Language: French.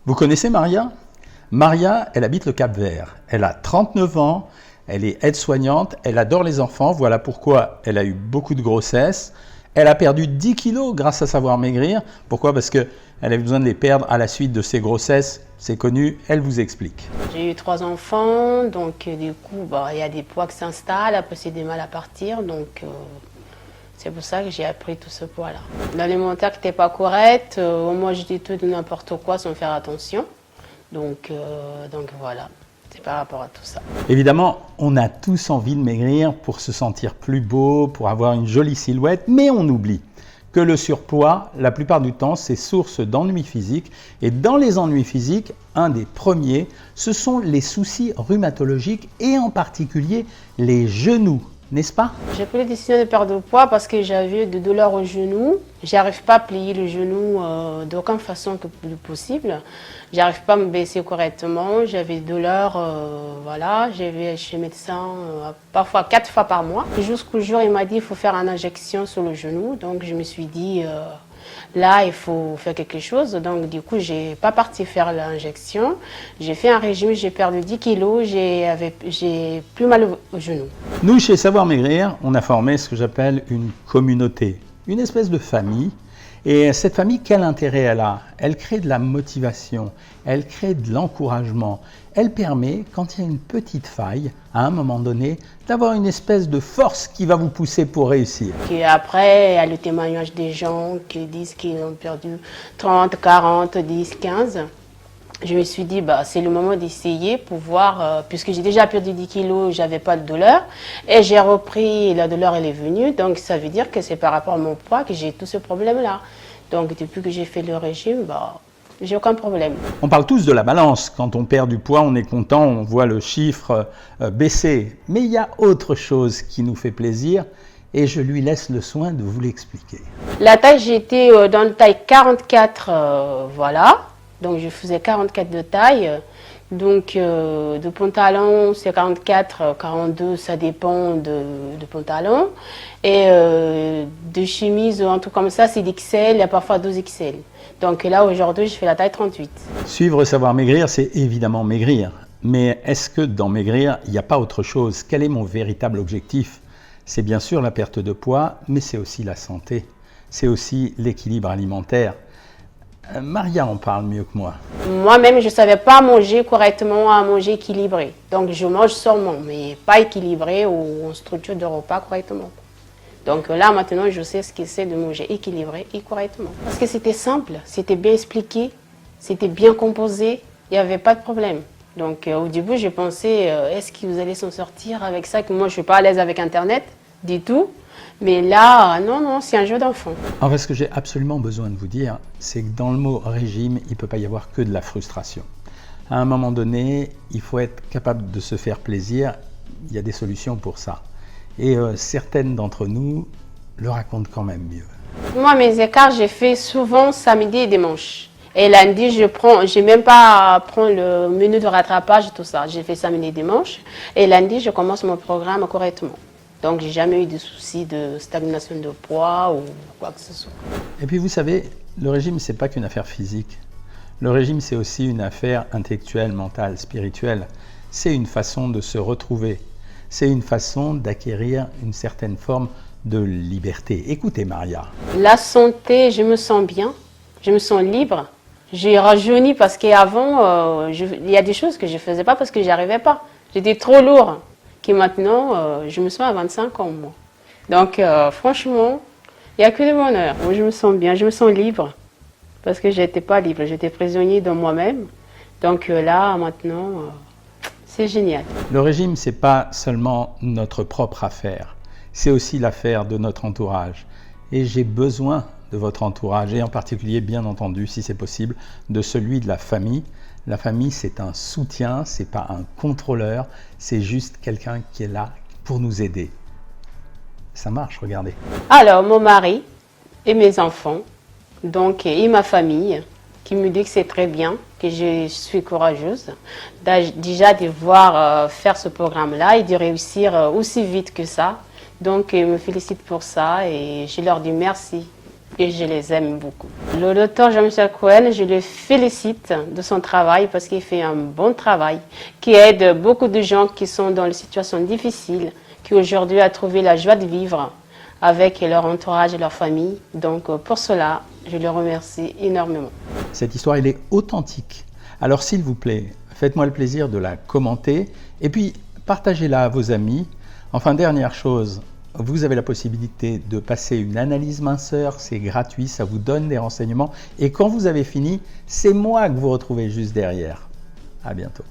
Vous connaissez Maria? Maria, elle habite le Cap-Vert. Elle a 39 ans, elle est aide-soignante, elle adore les enfants. Voilà pourquoi elle a eu beaucoup de grossesses. Elle a perdu 10 kilos grâce à Savoir Maigrir. Pourquoi? Parce qu'elle avait besoin de les perdre à la suite de ses grossesses. C'est connu, elle vous explique. J'ai eu 3 enfants, donc du coup, il y a des poids qui s'installent, après c'est des mal à partir, donc c'est pour ça que j'ai appris tout ce poids-là. L'alimentaire qui n'était pas correct, moi je dis tout de n'importe quoi sans faire attention, donc voilà. C'est par rapport à tout ça. Évidemment, on a tous envie de maigrir pour se sentir plus beau, pour avoir une jolie silhouette, mais on oublie que le surpoids, la plupart du temps, c'est source d'ennuis physiques. Et dans les ennuis physiques, un des premiers, ce sont les soucis rhumatologiques et en particulier les genoux, n'est-ce pas? J'ai pris la décision de perdre de poids parce que j'avais des douleurs au genou. J'arrive pas à plier le genou d'aucune façon que possible. J'arrive pas à me baisser correctement. J'avais des douleurs, voilà. J'ai vais chez le médecin parfois 4 fois par mois. Jusqu'au jour, il m'a dit qu'il faut faire une injection sur le genou. Donc je me suis dit, là, il faut faire quelque chose. Donc du coup, j'ai pas parti faire l'injection. J'ai fait un régime, j'ai perdu 10 kilos. J'ai plus mal au genou. Nous, chez Savoir Maigrir, on a formé ce que j'appelle une communauté, une espèce de famille. Et cette famille, quel intérêt elle a? Elle crée de la motivation, elle crée de l'encouragement. Elle permet, quand il y a une petite faille, à un moment donné, d'avoir une espèce de force qui va vous pousser pour réussir. Et après, il y a le témoignage des gens qui disent qu'ils ont perdu 30, 40, 10, 15. Je me suis dit, c'est le moment d'essayer pour voir, puisque j'ai déjà perdu 10 kilos, j'avais pas de douleur. Et j'ai repris, la douleur elle est venue, donc ça veut dire que c'est par rapport à mon poids que j'ai tout ce problème-là. Donc depuis que j'ai fait le régime, j'ai aucun problème. On parle tous de la balance. Quand on perd du poids, on est content, on voit le chiffre baisser. Mais il y a autre chose qui nous fait plaisir et je lui laisse le soin de vous l'expliquer. La taille, j'étais dans la taille 44, voilà. Donc je faisais 44 de taille. Donc de pantalon, c'est 44, 42, ça dépend de pantalon. Et de chemise, un truc comme ça, c'est d'XL, il y a parfois 12XL. Donc là, aujourd'hui, je fais la taille 38. Suivre Savoir Maigrir, c'est évidemment maigrir. Mais est-ce que dans maigrir, il n'y a pas autre chose? Quel est mon véritable objectif? C'est bien sûr la perte de poids, mais c'est aussi la santé. C'est aussi l'équilibre alimentaire. Maria en parle mieux que moi. Moi-même, je ne savais pas manger correctement, à manger équilibré. Donc je mange seulement, mais pas équilibré ou en structure de repas correctement. Donc là, maintenant, je sais ce que c'est de manger équilibré et correctement. Parce que c'était simple, c'était bien expliqué, c'était bien composé, il n'y avait pas de problème. Donc au début, je pensais, est-ce que vous allez s'en sortir avec ça? Que moi, je ne suis pas à l'aise avec Internet, du tout. Mais là, non, c'est un jeu d'enfant. En fait, ce que j'ai absolument besoin de vous dire, c'est que dans le mot régime, il ne peut pas y avoir que de la frustration. À un moment donné, il faut être capable de se faire plaisir. Il y a des solutions pour ça. Et certaines d'entre nous le racontent quand même mieux. Moi, mes écarts, j'ai fait souvent samedi et dimanche. Et lundi, je n'ai même pas à prendre le menu de rattrapage et tout ça. J'ai fait samedi et dimanche. Et lundi, je commence mon programme correctement. Donc, j'ai jamais eu de soucis de stagnation de poids ou quoi que ce soit. Et puis, vous savez, le régime, ce n'est pas qu'une affaire physique. Le régime, c'est aussi une affaire intellectuelle, mentale, spirituelle. C'est une façon de se retrouver. C'est une façon d'acquérir une certaine forme de liberté. Écoutez, Maria. La santé, je me sens bien, je me sens libre. J'ai rajeuni parce qu'avant, il y a des choses que je ne faisais pas parce que je n'y arrivais pas. J'étais trop lourd. Et maintenant, je me sens à 25 ans, moi. Donc, franchement, il n'y a que le bonheur. Moi, je me sens bien, je me sens libre. Parce que je n'étais pas libre, j'étais prisonnier de moi-même. Donc là, maintenant, c'est génial. Le régime, ce n'est pas seulement notre propre affaire. C'est aussi l'affaire de notre entourage. Et j'ai besoin de votre entourage, et en particulier, bien entendu, si c'est possible, de celui de la famille. La famille, c'est un soutien, ce n'est pas un contrôleur, c'est juste quelqu'un qui est là pour nous aider. Ça marche, regardez. Alors, mon mari et mes enfants, donc, et ma famille, qui me dit que c'est très bien, que je suis courageuse, déjà de voir faire ce programme-là et de réussir aussi vite que ça. Donc, ils me félicitent pour ça et je leur dis merci et je les aime beaucoup. Le docteur Jean-Michel Cohen, je le félicite de son travail parce qu'il fait un bon travail qui aide beaucoup de gens qui sont dans des situations difficiles, qui aujourd'hui ont trouvé la joie de vivre avec leur entourage et leur famille. Donc pour cela, je le remercie énormément. Cette histoire, elle est authentique. Alors s'il vous plaît, faites-moi le plaisir de la commenter et puis partagez-la à vos amis. Enfin, dernière chose, vous avez la possibilité de passer une analyse minceur, c'est gratuit, ça vous donne des renseignements. Et quand vous avez fini, c'est moi que vous retrouvez juste derrière. À bientôt.